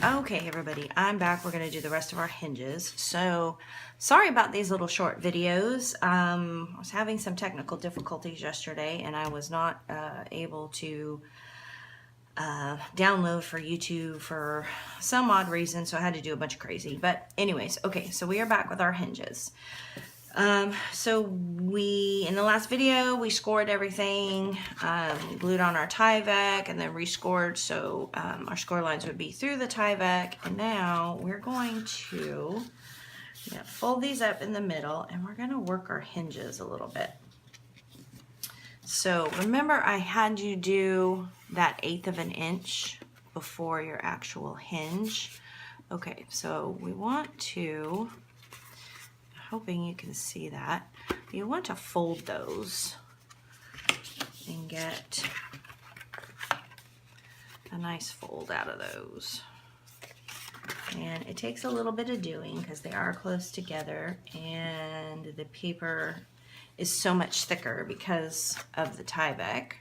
Okay, everybody, I'm back. We're going to do the rest of our hinges. So, sorry about these little short videos. I was having some technical difficulties yesterday, and I was not able to download for YouTube for some odd reason, so I had to do a bunch of crazy. But anyways, okay, so we are back with our hinges. So in the last video, we scored everything, glued on our Tyvek, and then rescored, so our score lines would be through the Tyvek. And now we're going to fold these up in the middle, and we're going to work our hinges a little bit. So remember, I had you do that 1/8 of an inch before your actual hinge. Okay, so we want to, hoping you can see that, you want to fold those and get a nice fold out of those. And it takes a little bit of doing because they are close together and the paper is so much thicker because of the Tyvek.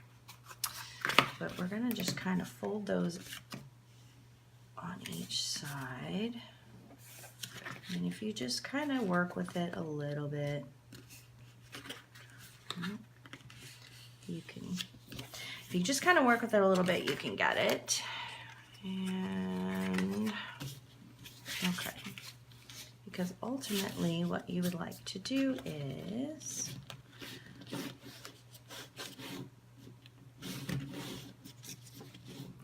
But we're going to just kind of fold those on each side. And if you just kind of work with it a little bit, you can, if you just kind of work with it a little bit, you can get it. And, okay. Because ultimately what you would like to do is,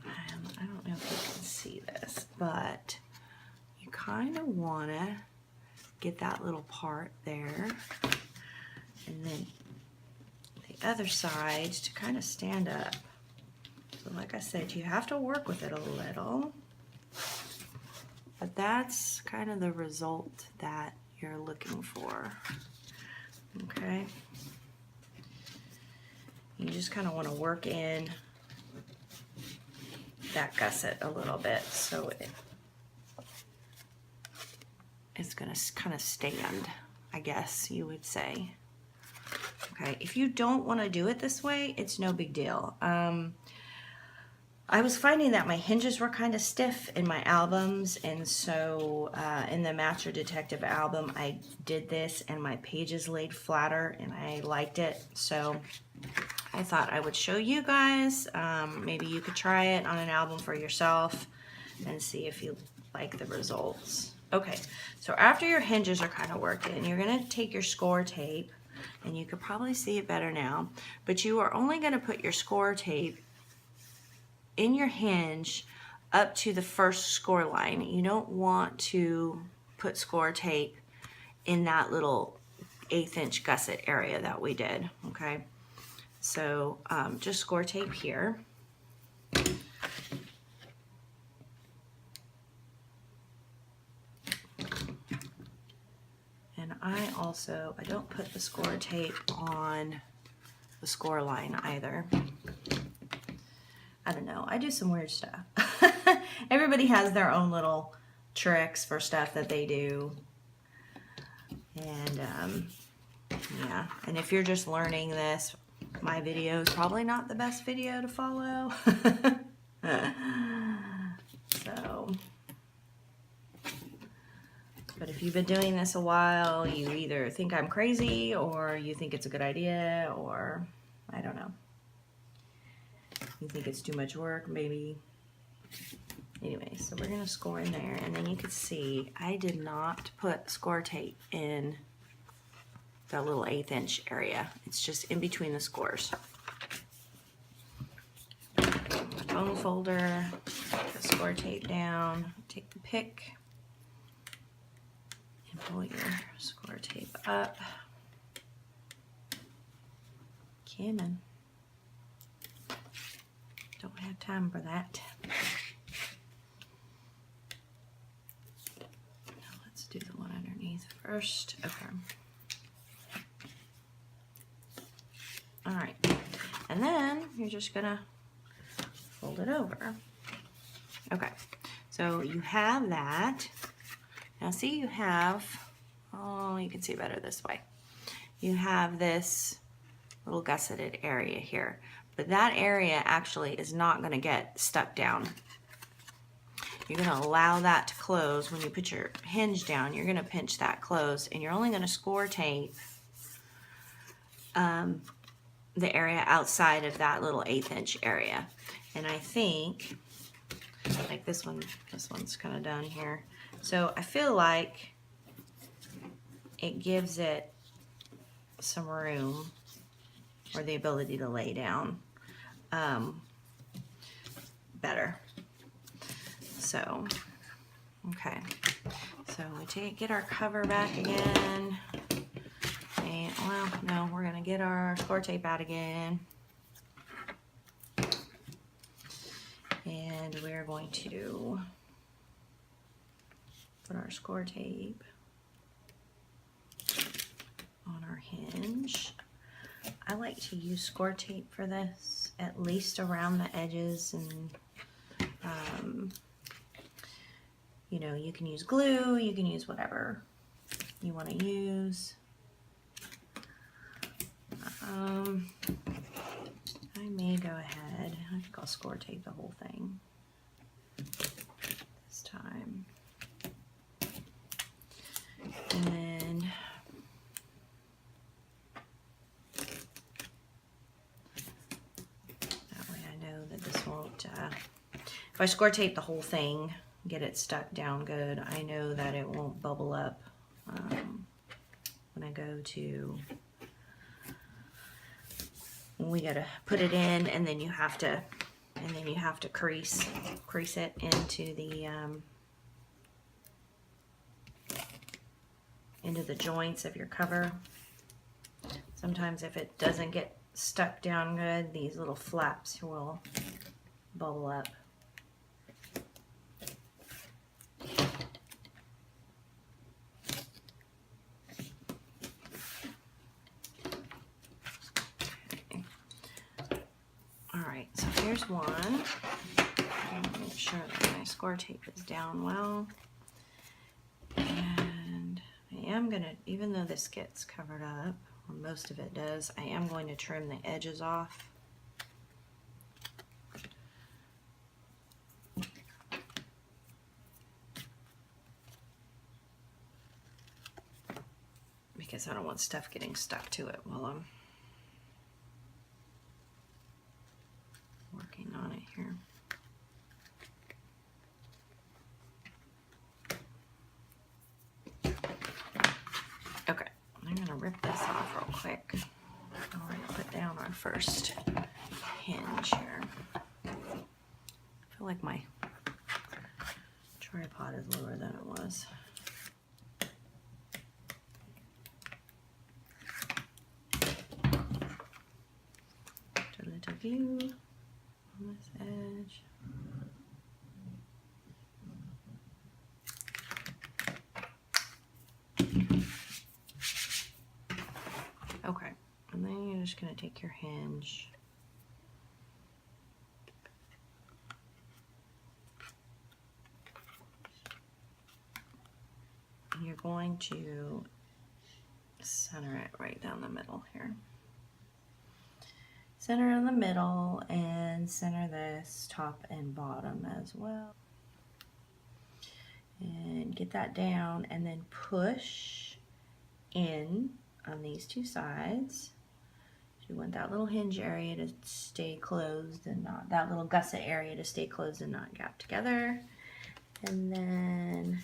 I don't know if you can see this, but you kind of want to get that little part there, and then the other side to kind of stand up. So like I said, you have to work with it a little, but that's kind of the result that you're looking for. Okay, you just kind of want to work in that gusset a little bit so it's going to kind of stand, I guess you would say. Okay, if you don't want to do it this way, it's no big deal. I was finding that my hinges were kind of stiff in my albums, and so in the Master Detective album, I did this and my pages laid flatter and I liked it. So I thought I would show you guys. Maybe you could try it on an album for yourself and see if you like the results. Okay, so after your hinges are kind of worked in, you're going to take your score tape, and you could probably see it better now, but you are only going to put your score tape in your hinge up to the first score line. You don't want to put score tape in that little 1/8 inch gusset area that we did, okay? So just score tape here. And I don't put the score tape on the score line either. I don't know, I do some weird stuff. Everybody has their own little tricks for stuff that they do. And yeah, and if you're just learning this, my video is probably not the best video to follow. So, but if you've been doing this a while, you either think I'm crazy or you think it's a good idea, or I don't know. You think it's too much work, maybe. Anyway, so we're gonna score in there, and then you can see I did not put score tape in the little 1/8 inch area. It's just in between the scores. Bone folder, put the score tape down, take the pick, and pull your score tape up. Come on. Don't have time for that. Now let's do the one underneath first. Okay. All right. And then you're just gonna fold it over. Okay. So you have that. Now see, you have, oh, you can see better this way. You have this little gusseted area here. But that area actually is not going to get stuck down. You're going to allow that to close. When you put your hinge down, you're going to pinch that closed, and you're only going to score tape the area outside of that little 1/8 inch area. And I think, like this one's kind of done here. So I feel like it gives it some room or the ability to lay down better. So, okay. So we get our cover back again. And, well, no, we're going to get our score tape out again. And we're going to put our score tape on our hinge. I like to use score tape for this, at least around the edges, and you know, you can use glue, you can use whatever you want to use. I may go ahead, I think I'll score tape the whole thing this time. And then that way I know that this won't, if I score tape the whole thing, get it stuck down good, I know that it won't bubble up when I go to, when we gotta put it in, and then you have to crease it into the joints of your cover. Sometimes if it doesn't get stuck down good, these little flaps will bubble up. Alright, so here's one. Make sure that my score tape is down well. And I am going to, even though this gets covered up, or most of it does, I am going to trim the edges off. Because I don't want stuff getting stuck to it while I'm working on it here. Okay, I'm going to rip this off real quick. We're going to put down our first hinge here. I feel like my tripod is lower than it was. Put a little glue on this edge. Okay, and then you're just going to take your hinge and you're going to center it right down the middle here. Center in the middle and center this top and bottom as well. And get that down and then push in on these two sides. You want that little hinge area to stay closed and not, that little gusset area to stay closed and not gap together. And then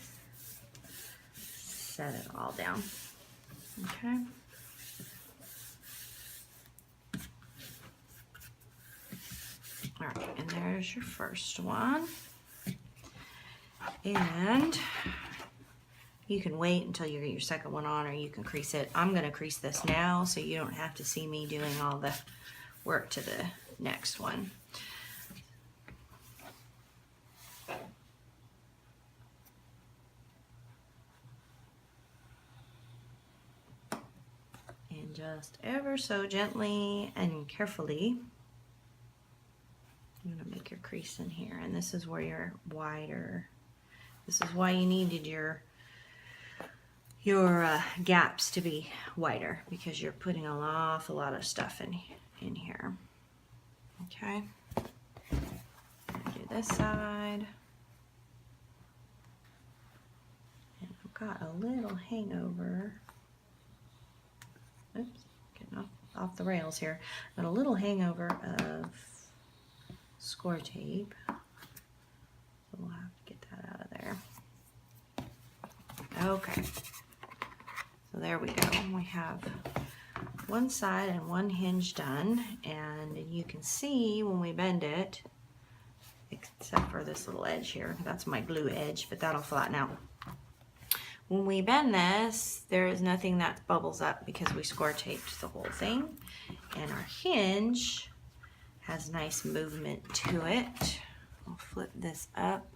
set it all down. Okay. All right, and there's your first one. And you can wait until you get your second one on, or you can crease it. I'm going to crease this now so you don't have to see me doing all the work to the next one. And just ever so gently and carefully, I'm going to make your crease in here. And this is where you're wider. This is why you needed your gaps to be wider, because you're putting an awful lot of stuff in here. Okay. Do this side. hangover. Oops, getting off the rails here. Got a little hangover of score tape. So we'll have to get that out of there. Okay. So there we go. We have one side and one hinge done, and you can see when we bend it, except for this little edge here, that's my glue edge, but that'll flatten out. When we bend this, there is nothing that bubbles up because we score taped the whole thing, and our hinge has nice movement to it. I'll flip this up.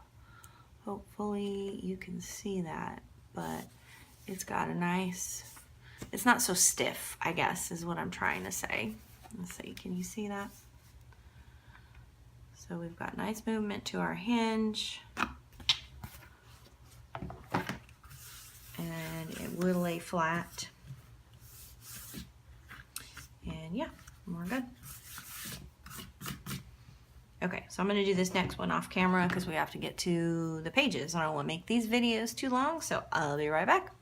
Hopefully you can see that, but it's got a nice, it's not so stiff, I guess, is what I'm trying to say. Let's see, can you see that? So we've got nice movement to our hinge. And it will lay flat. And yeah, we're good. Okay, so I'm gonna do this next one off camera because we have to get to the pages. I don't wanna make these videos too long, so I'll be right back.